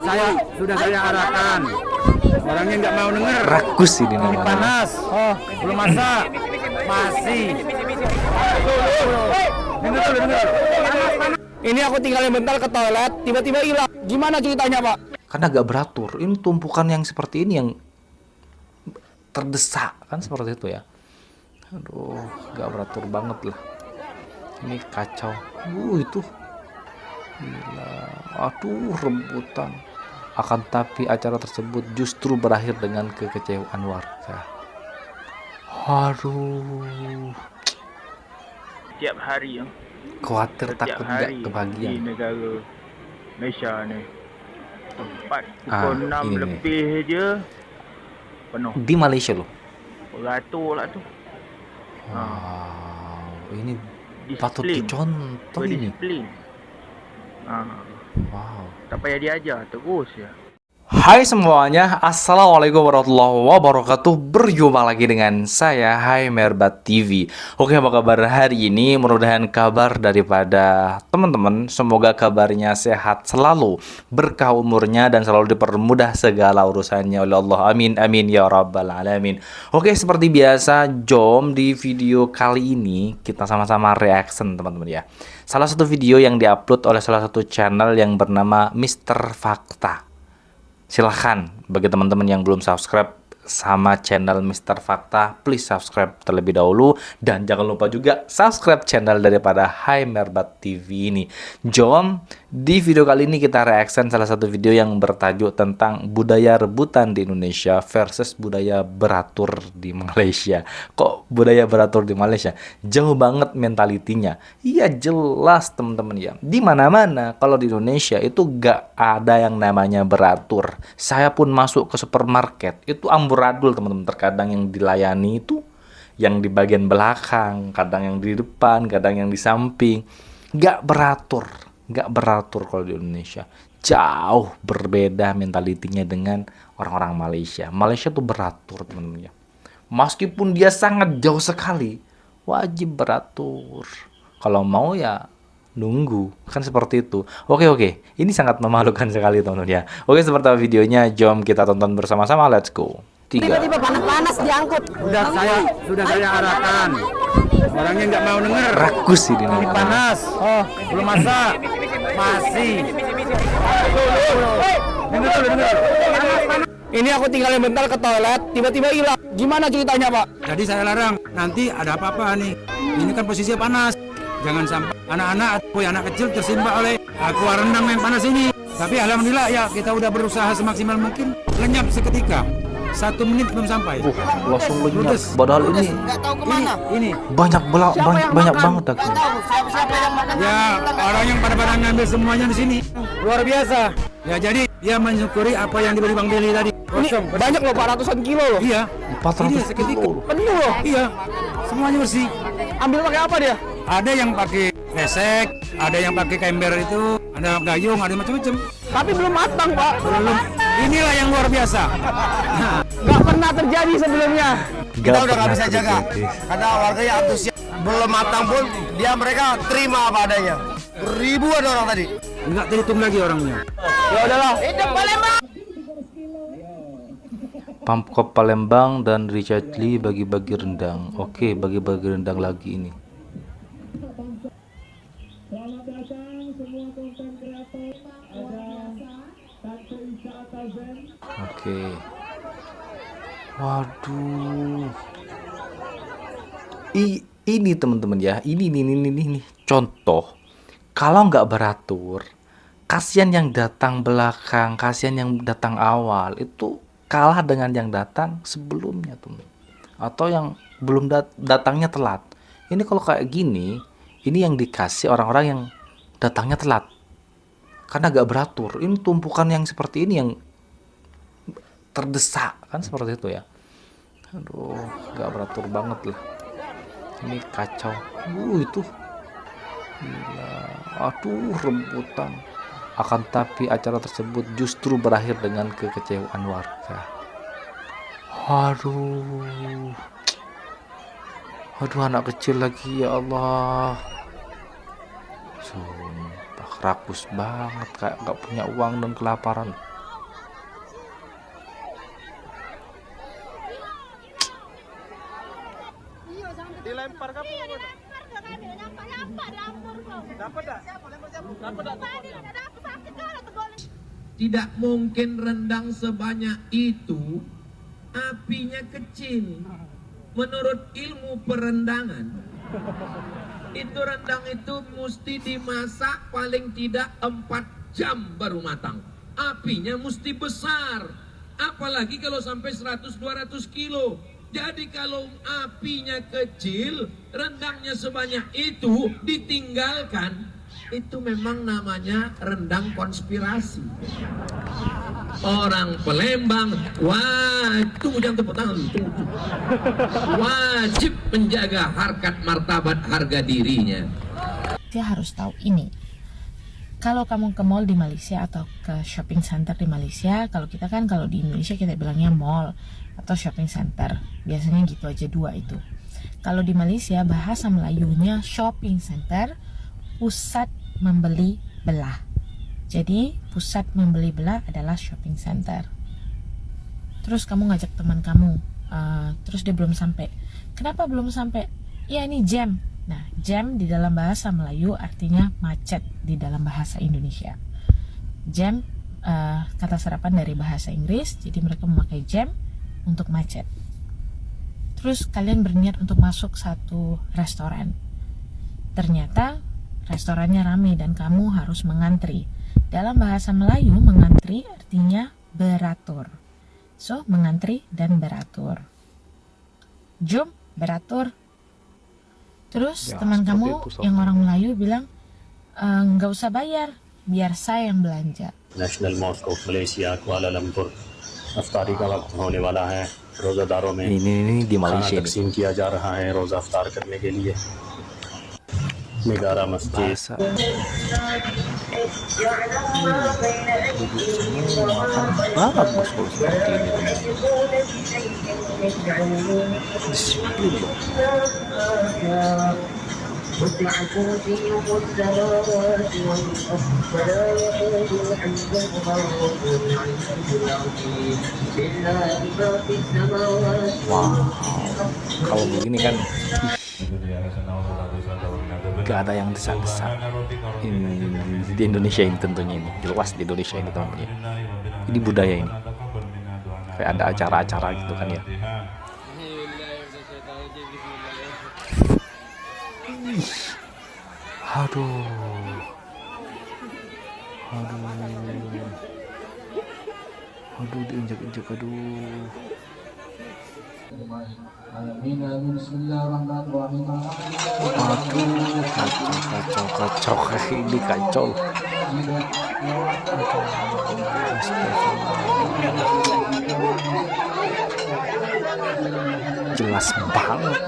Saya arahkan. Orangnya nggak mau denger. Rakus ini namanya. Panas. Oh, belum masak. Masih. Dengar. Ini aku tinggalin bentar ke toilet, tiba-tiba hilang. Gimana ceritanya, Pak? Karena gak beratur. Ini tumpukan yang seperti ini yang terdesak kan seperti itu ya. Aduh, gak beratur banget lah. Ini kacau. Itu. Gila. Aduh, rebutan. Akan tapi acara tersebut justru berakhir dengan kekecewaan warga. Aduh. Setiap hari yang Khawatir takut gak di kebagian. negara Malaysia ni tempat Ah, pukul 6 ini lebih je penuh. Di Malaysia loh. Beratur lah tu. Wow, ini patut Disiplin. dicontoh ini. Berdisiplin. Wow. Tak payah diajar, terus ya. Hai semuanya, assalamualaikum warahmatullahi wabarakatuh. Berjumpa lagi dengan saya Hai Merbat TV. Oke, apa kabar hari ini? Mudah-mudahan kabar daripada teman-teman semoga kabarnya sehat selalu, berkah umurnya dan selalu dipermudah segala urusannya oleh Allah. Amin amin ya rabbal alamin. Oke, seperti biasa, jom di video kali ini kita sama-sama reaction teman-teman ya. Salah satu video yang diupload oleh salah satu channel yang bernama Mr. Fakta. Silahkan bagi teman-teman yang belum subscribe sama channel Mr. Fakta, please subscribe terlebih dahulu. Dan jangan lupa juga subscribe channel daripada Hai Merbat TV ini. Jom, di video kali ini kita reaction salah satu video yang bertajuk tentang budaya rebutan di Indonesia versus budaya beratur di Malaysia. Kok budaya beratur di Malaysia? Jauh banget mentalitinya. Iya jelas teman-teman ya. Di mana-mana kalau di Indonesia itu gak ada yang namanya beratur. Saya pun masuk ke supermarket itu amburadul teman-teman. Terkadang yang dilayani itu yang di bagian belakang, kadang yang di depan, kadang yang di samping. Gak beratur kalau di Indonesia. Jauh berbeda mentalitinya dengan orang-orang Malaysia. Malaysia tuh beratur teman-teman ya. Meskipun dia sangat jauh sekali, wajib beratur. Kalau mau ya nunggu, kan seperti itu. Oke, ini sangat memalukan sekali teman-teman ya. Oke, seperti apa videonya, jom kita tonton bersama-sama. Let's go. Tiba-tiba panas-panas diangkut. Sudah saya arahkan. Orangnya nggak mau denger. Rakus ini namanya. Panas. Oh, belum masak. Masih. Dengar. Ini aku tinggalin bentar ke toilet, tiba-tiba hilang. Gimana ceritanya, Pak? Jadi saya larang, nanti ada apa-apa nih. Ini kan posisinya panas. Jangan sampai anak-anak atau anak kecil tersimpa oleh aqua rendang yang panas ini. Tapi alhamdulillah ya kita udah berusaha semaksimal mungkin. Lenyap seketika. 1 menit belum sampai. Langsung lenyap. Padahal ini Nggak tahu kemana. Ini banyak banget aku. ya orang yang pada ngambil semuanya di sini. Luar biasa. Ya jadi dia mensyukuri apa yang diberi Bang Billy tadi. Ini banyak loh, 400-an kilo loh. Iya. 400 Ini seketika. kilo. Penuh loh. Iya. Semuanya bersih. Ambil pakai apa dia? Ada yang pakai resek, ada yang pakai ember itu, ada gayung, ada macam-macam. Tapi belum matang, Pak. Belum. Inilah yang luar biasa. Nggak pernah terjadi sebelumnya. Kita udah nggak bisa jaga karena warganya antusias, belum matang pun mereka terima apa adanya. Ribuan orang tadi. Enggak terhitung lagi orangnya. Ya udahlah. Pamkop Palembang dan Richard Lee bagi-bagi rendang. Oke, bagi-bagi rendang lagi ini. Oke. Waduh. Ini teman-teman ya. Ini contoh. Kalau nggak beratur, kasihan yang datang belakang, kasihan yang datang awal itu kalah dengan yang datang sebelumnya tuh, atau yang belum datangnya telat. Ini kalau kayak gini, ini yang dikasih orang-orang yang datangnya telat karena gak beratur. Ini tumpukan yang seperti ini yang terdesak kan seperti itu ya. Aduh, gak beratur banget lah. Ini kacau. Itu gila. Aduh, rebutan. Akan tapi acara tersebut justru berakhir dengan kekecewaan warga. Aduh, anak kecil lagi ya Allah. Sumpah rakus banget, kayak gak punya uang dan kelaparan. Tidak mungkin rendang sebanyak itu, apinya kecil. Menurut ilmu perendangan, itu rendang itu mesti dimasak paling tidak 4 jam baru matang. Apinya mesti besar, apalagi kalau sampai 100-200 kilo. Jadi kalau apinya kecil, rendangnya sebanyak itu ditinggalkan, itu memang namanya rendang konspirasi. Orang Palembang jangan tepuk tangan, wajib menjaga harkat martabat harga dirinya. Dia harus tahu ini. Kalau kamu ke mall di Malaysia atau ke shopping center di Malaysia, kalau kita kan kalau di Indonesia kita bilangnya mall atau shopping center, biasanya gitu aja dua itu. Kalau di Malaysia bahasa Melayunya shopping center, pusat membeli belah. Jadi pusat membeli belah adalah shopping center. Terus kamu ngajak teman kamu, terus dia belum sampai. Kenapa belum sampai? Ya ini jam. Nah, jam di dalam bahasa Melayu artinya macet di dalam bahasa Indonesia. Jam kata serapan dari bahasa Inggris, jadi mereka memakai jam untuk macet. Terus kalian berniat untuk masuk satu restoran. Ternyata restorannya ramai dan kamu harus mengantri. Dalam bahasa Melayu, mengantri artinya beratur. So, mengantri dan beratur. Jom, beratur. Terus Ya, teman seperti kamu itu, Sob. yang orang Melayu bilang, nggak usah bayar, biar saya yang belanja. National mosque of Malaysia Kuala Lumpur अफ्तारी का वक्त होने वाला है। रोज़ादारों में Ini di खाना Malaysia nih. तकसीम किया जा रहा है रोज़ा अफ्तार करने के लिए। निगारा मस्जिद Bahasa. Bagus kalau seperti ini teman. Disiplin loh. Wow, kalau begini kan gak ada yang desa-desa. Di Indonesia ini tentunya ini jelas di Indonesia ini teman-teman. Ini budaya ini. Kayak ada acara-acara gitu kan ya. Aduh. Aduh diinjak-injak aduh. Aduh, kacau ini kacau. Jelas banget.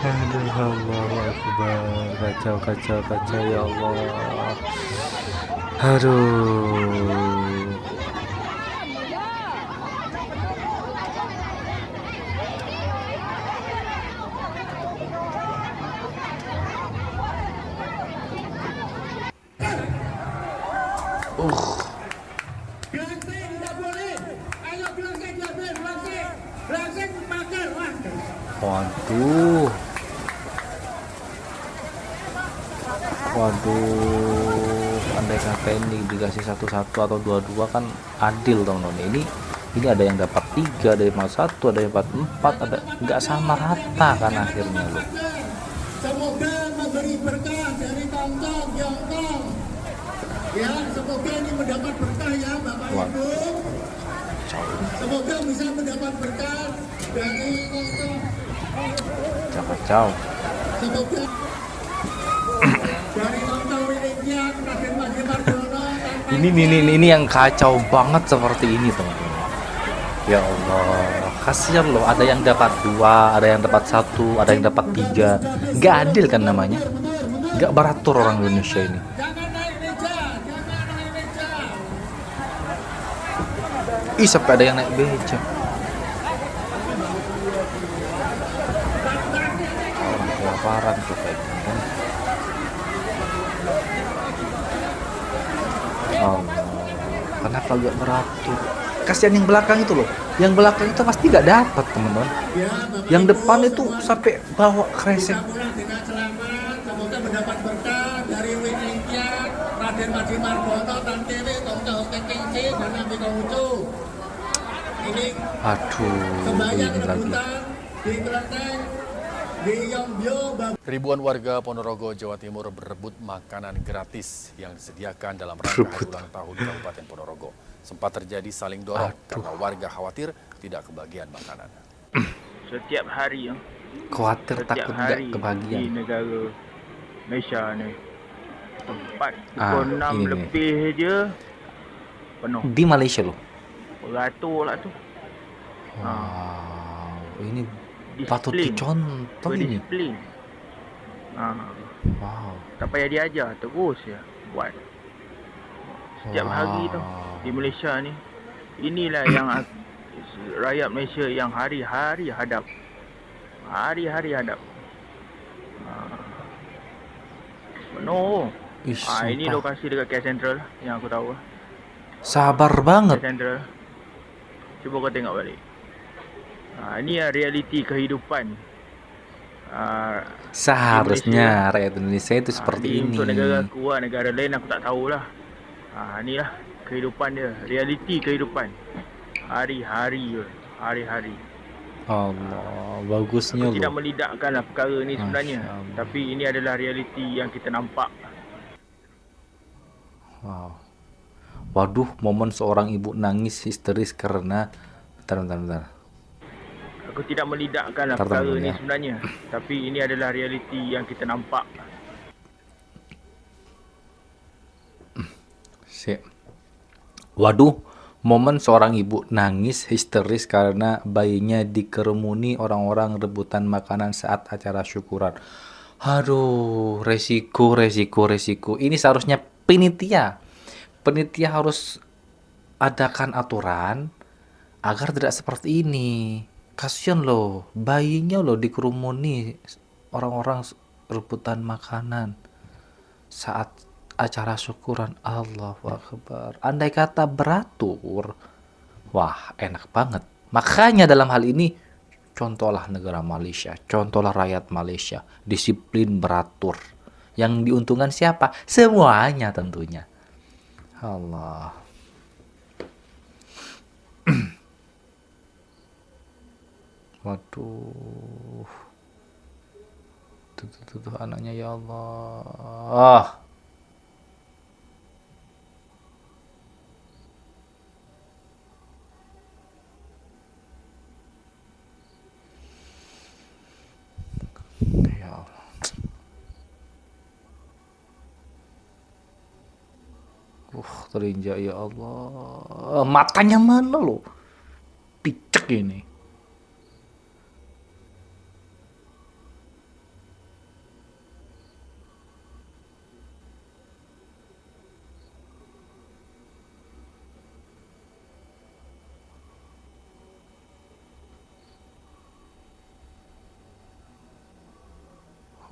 Aduh, Allahu Akbar, kacau ya Allah. Aduh. Waduh, andai kata ini dikasih satu-satu atau dua-dua kan adil teman-teman. Ini ada yang dapat 3, ada yang dapat 1, ada yang dapat 4, ada nggak sama rata kan akhirnya loh. Semoga memberi berkah dari Tongtong, Yongtong. Ya, semoga ini mendapat berkah ya Bapak Ibu. Semoga bisa mendapat berkah dari Tongtong. Kacau. Semoga dari Tongtong miliknya Raden Mas Mardiono. Ini yang kacau banget seperti ini teman-teman. Ya Allah, kasihan loh. Ada yang dapat 2, ada yang dapat 1, ada yang dapat 3. Nggak adil kan namanya. Nggak beratur orang Indonesia ini. Ih, sampai ada yang naik beca. Orang kelaparan tuh kayak gini. Kenapa gak beratur? Kasihan yang belakang itu loh. Yang belakang itu pasti gak dapat, teman-teman. Yang depan itu sampai bawa kresek. Pulang dengan selamat, semoga mendapat berkah dari Winingkia, Raden Madi Margono, Tantewe, Tongca Hokeng Kengsi, dan Nabi Kongcu. Ini Aduh, sembahyang ini lagi. rebutan di kelenteng di Yongbyo, Ribuan warga Ponorogo, Jawa Timur berebut makanan gratis yang disediakan dalam rangka hari ulang tahun Kabupaten Ponorogo. Sempat terjadi saling dorong karena warga khawatir tidak kebagian makanan. Setiap hari yang Khawatir setiap takut gak hari di kebagian. negara Malaysia ni tempat Ah, pukul 6 ini nih. lebih je penuh. Di Malaysia loh. Beratur lah tu. Wow, ini patut Disiplin. dicontoh ini. Berdisiplin. Wow. Tak payah diajar, terus ya buat. Setiap hari tu di Malaysia ni. Inilah yang rakyat Malaysia yang hari-hari hadap. Hari-hari hadap. Penuh. Ih, Ini sumpah. lokasi dekat KL Central yang aku tahu. Sabar banget. KL Central. Cuba kau tengok balik. Ini realiti kehidupan. Seharusnya rakyat Indonesia itu seperti ini. Untuk negara aku lah, negara lain aku tak tahulah. Inilah kehidupan dia, realiti kehidupan. Hari-hari je, hari-hari. Allah, bagusnya Aku tidak loh. melidakkanlah perkara ni sebenarnya. Masya Allah. Tapi ini adalah realiti yang kita nampak. Wow. Waduh, momen seorang ibu nangis histeris karena bentar. Aku tidak melidakkanlah Bentar, perkara bentar, ni ya. sebenarnya. Tapi ini adalah realiti yang kita nampak. Sip. Waduh, momen seorang ibu nangis histeris karena bayinya dikerumuni orang-orang rebutan makanan saat acara syukuran. Aduh, resiko. Ini seharusnya penitia harus adakan aturan agar tidak seperti ini. Kasian loh, bayinya loh dikerumuni orang-orang rebutan makanan saat acara syukuran. Allahu Akbar. Andai kata beratur, wah enak banget. Makanya dalam hal ini contohlah negara Malaysia, contohlah rakyat Malaysia, disiplin beratur. Yang diuntungkan siapa? Semuanya tentunya. Allah. Waduh. Tuh anaknya ya Allah. Ya Allah. Terinjak ya Allah. Matanya mana lo? Picek ini.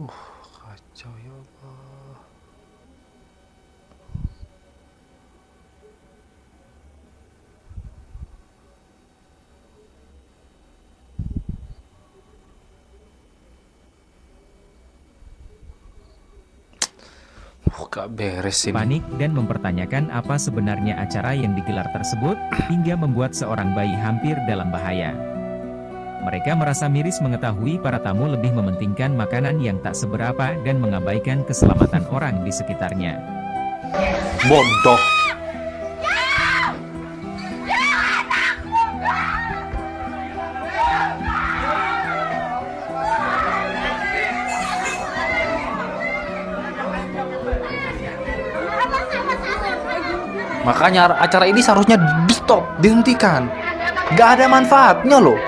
Kacau ya Allah. Gak beres ini. Panik dan mempertanyakan apa sebenarnya acara yang digelar tersebut, hingga membuat seorang bayi hampir dalam bahaya. Mereka merasa miris mengetahui para tamu lebih mementingkan makanan yang tak seberapa dan mengabaikan keselamatan orang di sekitarnya. Bodoh. Makanya acara ini seharusnya di stop, dihentikan. Gak ada manfaatnya loh.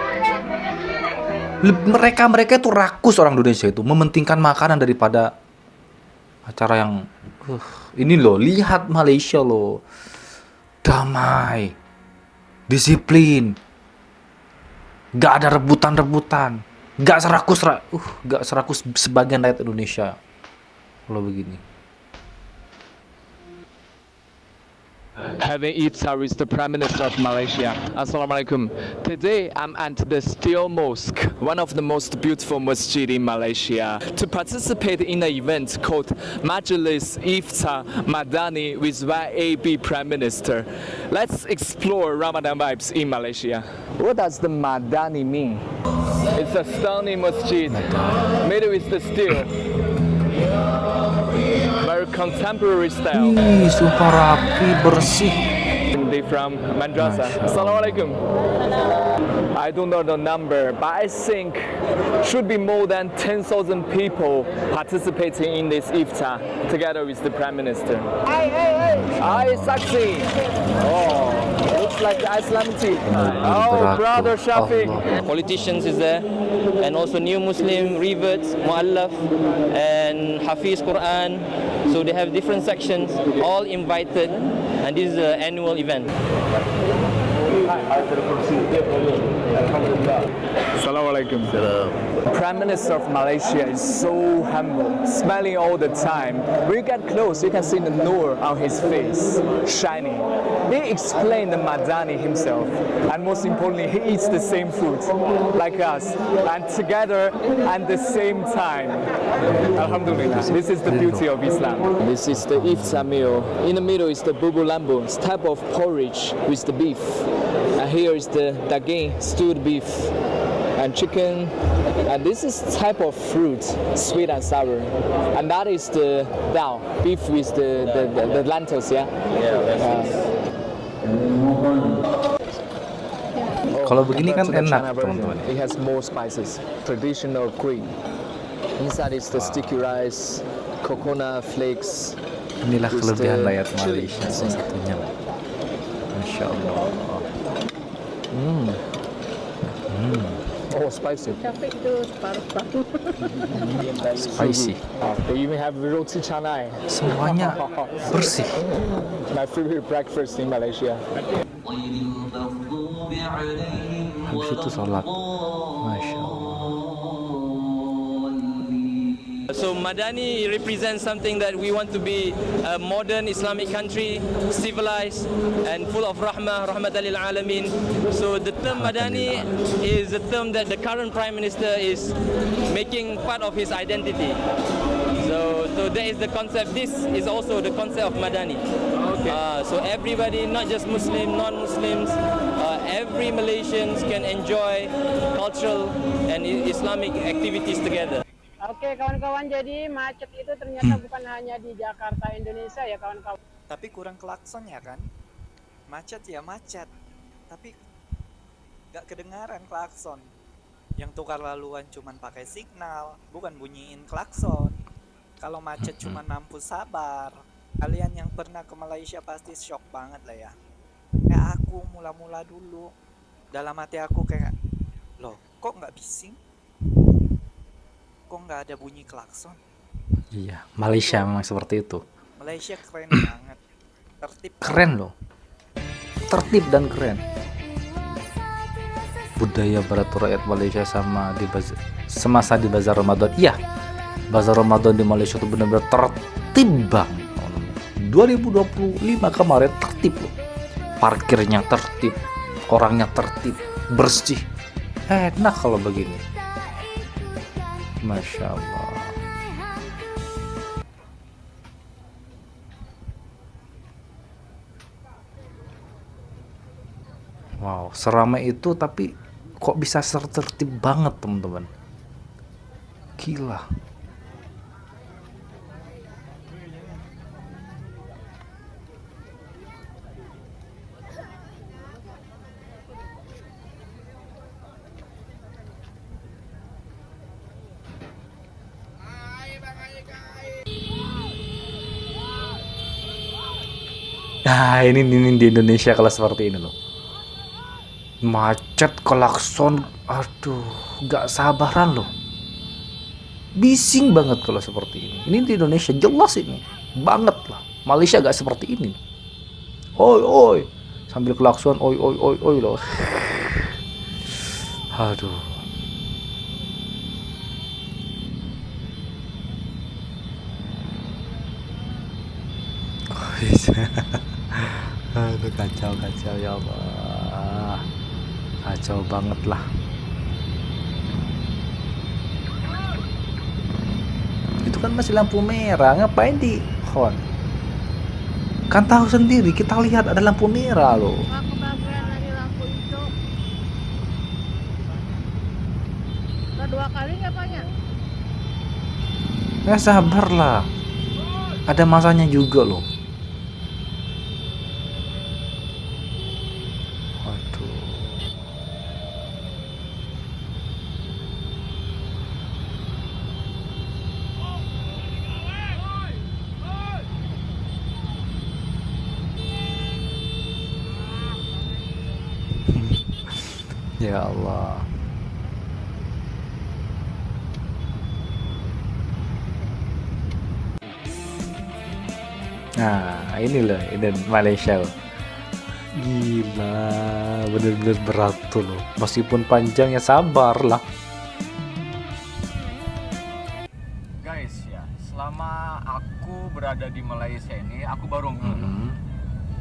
Mereka itu rakus orang Indonesia itu mementingkan makanan daripada acara yang ini loh, lihat Malaysia loh. Damai. Disiplin. Gak ada rebutan-rebutan. Gak serakus sebagian rakyat Indonesia. Kalau begini. having iftar with the Prime Minister of Malaysia. Assalamualaikum. Today I'm at the Steel Mosque, one of the most beautiful masjid in Malaysia, to participate in an event called Majlis Iftar Madani with YAB Prime Minister. Let's explore Ramadan vibes in Malaysia. What does the Madani mean? It's a stunning masjid made with the steel. Very contemporary style. Super rapi, bersih. They from Madrasah. Assalamualaikum. I don't know the number, but I think should be more than 10,000 people participating in this iftar together with the Prime Minister. Hi, Saksi. Oh, looks like the Islamic tea. Oh, brother Shafiq. Politicians is there, and also new Muslim reverts, Mu'allaf, and Hafiz Quran. So they have different sections, all invited, and this is an annual event. Assalamualaikum. Prime Minister of Malaysia is so humble, smiling all the time. When you get close, you can see the nur on his face, shining. He explained the Madani himself, and most importantly, he eats the same food like us, and together at the same time. Alhamdulillah, this is the beauty of Islam. This is the iftar meal. In the middle is the bubur lambu, it's type of porridge with the beef. And here is the daging, stewed beef, and chicken. And this is type of fruit, sweet and sour. And that is the dal, beef with the lentils, yeah? Kalau begini kan enak, teman-teman. It has more spices, traditional cream. Inside is the sticky rice, coconut flakes. Inilah kelebihan rakyat Malaysia salah satunya. Masya Allah. Oh, spicy. Spicy. They even have roti canai. Semuanya bersih. My favorite breakfast in Malaysia. Habis itu sholat. Masya Allah. So Madani represents something that we want to be a modern Islamic country, civilized and full of rahmatan lil alamin. So the term Madani is a term that the current Prime Minister is making part of his identity. So that is the concept. This is also the concept of Madani. So everybody, not just Muslim, non-Muslims, every Malaysians can enjoy cultural and Islamic activities together. Oke kawan-kawan, jadi macet itu ternyata bukan hanya di Jakarta, Indonesia ya kawan-kawan. Tapi kurang klakson ya kan? Macet ya macet, tapi gak kedengaran klakson. Yang tukar laluan cuman pakai signal, bukan bunyiin klakson. Kalau macet cuma nampu sabar. Kalian yang pernah ke Malaysia pasti shock banget lah ya. Kayak aku mula-mula dulu, dalam hati aku kayak, loh kok gak bising? Kok nggak ada bunyi klakson? Iya, Malaysia memang seperti itu. Malaysia keren banget, tertib. Keren loh, tertib dan keren. Budaya beratur rakyat Malaysia sama semasa di bazar Ramadan. Iya, bazar Ramadan di Malaysia itu benar-benar tertib banget. 2025 kemarin tertib loh. Parkirnya tertib, orangnya tertib, bersih. Enak kalau begini. Masya Allah. Wow, seramai itu tapi kok bisa tertib banget teman-teman. Gila. Nah ini di Indonesia kalau seperti ini loh, macet, klakson, aduh gak sabaran loh, bising banget kalau seperti ini. Ini di Indonesia jelas ini banget lah. Malaysia gak seperti ini. Oi oi sambil klakson, oi oi oi oi loh. Aduh. Aduh, kacau ya Allah. Kacau banget lah. Itu kan masih lampu merah, ngapain di horn? Kan tahu sendiri, kita lihat ada lampu merah loh. Aku bagian dari lampu hijau. Kedua kali nggak banyak. Ya sabarlah. Ada masanya juga loh. Waduh. Ya Allah. Nah, ini loh, ini Malaysia loh. Gila, bener-bener berat tuh loh. Meskipun panjang ya sabar lah. Guys ya, selama aku berada di Malaysia ini, aku baru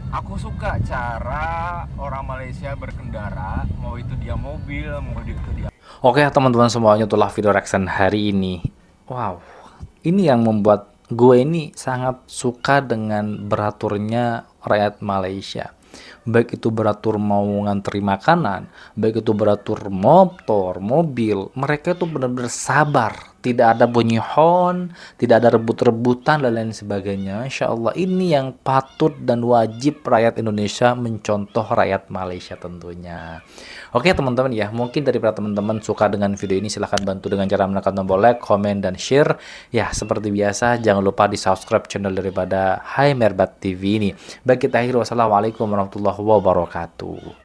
aku suka cara orang Malaysia berkendara, mau itu dia mobil, mau itu dia. Oke teman-teman semuanya, itulah video reaction hari ini. Wow, ini yang membuat gue ini sangat suka dengan beraturnya rakyat Malaysia. Baik itu beratur mau ngantri makanan, baik itu beratur motor, mobil, mereka itu benar-benar sabar. Tidak ada bunyi horn, tidak ada rebut-rebutan dan lain sebagainya. Insya Allah ini yang patut dan wajib rakyat Indonesia mencontoh rakyat Malaysia tentunya. Oke teman-teman ya, mungkin daripada teman-teman suka dengan video ini, silahkan bantu dengan cara menekan tombol like, komen, dan share. Ya seperti biasa, jangan lupa di subscribe channel daripada Hai Merbat TV ini. Baik kita akhiri, wassalamualaikum warahmatullahi wabarakatuh.